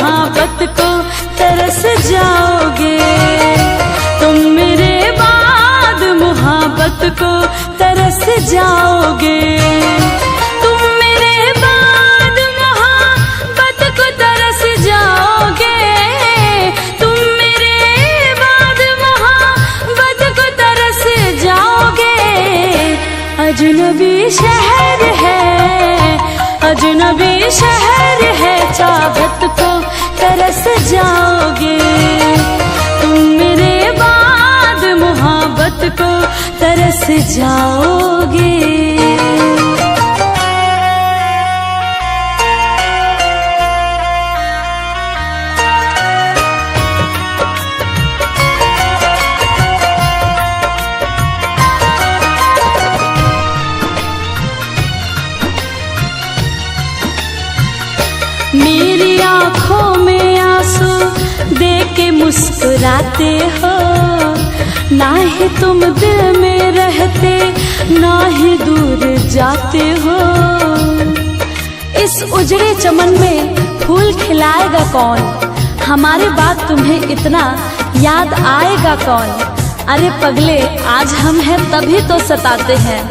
मोहब्बत को तरस जाओगे। तुम मेरे बाद मोहब्बत को तरस जाओगे। तुम मेरे बाद मोहब्बत को तरस जाओगे। तुम मेरे बाद मोहब्बत को तरस जाओगे। अजनबी शहर है, अजनबी शहर है, चाहत को तरस जाओगे। तुम मेरे बाद मोहब्बत को तरस जाओगे। मेरी आँखों में आंसू देख के मुस्कुराते हो। ना ही तुम दिल में रहते, ना ही दूर जाते हो। इस उजड़े चमन में फूल खिलाएगा कौन? हमारी बात तुम्हें इतना याद आएगा कौन? अरे पगले, आज हम हैं तभी तो सताते हैं।